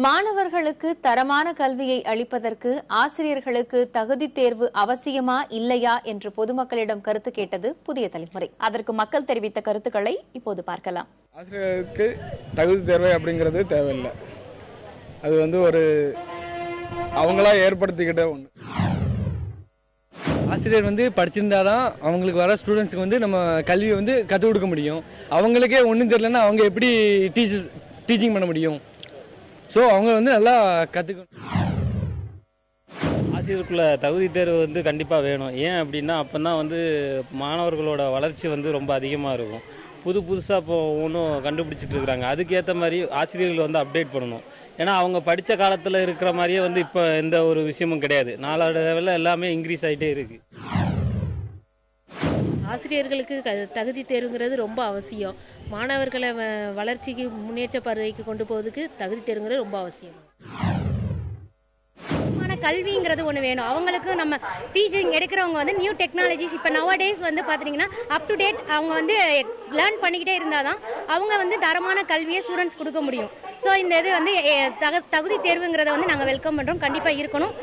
மாணவர்களுக்கு தரமான கல்வியை அளிப்பதற்கு ஆசிரியர்களுக்கு தகுதி தேர்வு அவசியமா இல்லையா என்று பொதுமக்களிடம் கருத்து கேட்டது புதிய தலைமுறை. அதற்கு மக்கள் தெரிவித்த கருத்துக்களை இப்போது பார்க்கலாம். ஆசிரியர்களுக்கு தகுதி தேர்வு அப்படிங்கிறது தேவையில்லை. அது ஒரு அவங்களா ஏற்படுத்திக்கிட்ட ஒன்று. ஆசிரியர் படிச்சிருந்தாதான் அவங்களுக்கு வர ஸ்டூடெண்ட்ஸுக்கு நம்ம கல்வியை கற்றுக் கொடுக்க முடியும். அவங்களுக்கே ஒன்றும் தெரியலன்னா அவங்க எப்படி டீச்சிங் பண்ண முடியும்? ஸோ அவங்க நல்லா கற்றுக்கணும். ஆசிரியருக்குள்ள தகுதி தேர்வு கண்டிப்பாக வேணும். ஏன் அப்படின்னா அப்போ தான் மாணவர்களோட வளர்ச்சி ரொம்ப அதிகமாக இருக்கும். புதுசாக இப்போ ஒன்றும் கண்டுபிடிச்சிட்டு இருக்கிறாங்க. அதுக்கேற்ற மாதிரி ஆசிரியர்கள் அப்டேட் பண்ணணும். ஏன்னா அவங்க படித்த காலத்தில் இருக்கிற மாதிரியே இப்போ எந்த ஒரு விஷயமும் கிடையாது. நாளடைவில் எல்லாமே இன்க்ரீஸ் ஆகிட்டே இருக்கு. ஆசிரியர்களுக்கு தகுதி தேர்வுங்கிறது ரொம்ப அவசியம். மாணவர்களை வளர்ச்சிக்கு முன்னேற்ற பார்வைக்கு கொண்டு போவதுக்கு தகுதி தேர்வுங்கிறது ரொம்ப அவசியம். கல்விங்கிறது ஒன்று வேணும். அவங்களுக்கு நம்ம டீச்சிங் எடுக்கிறவங்க நியூ டெக்னாலஜிஸ் இப்போ நவடேஸ் பார்த்தீங்கன்னா அப் டு டேட் அவங்க லேர்ன் பண்ணிக்கிட்டே இருந்தால் தான் அவங்க தரமான கல்வியை ஸ்டூடெண்ட்ஸ் கொடுக்க முடியும். ஸோ இந்த இது தகுதி தேர்வுங்கிறத நாங்கள் வெல்கம் பண்ணுறோம். கண்டிப்பாக இருக்கணும்.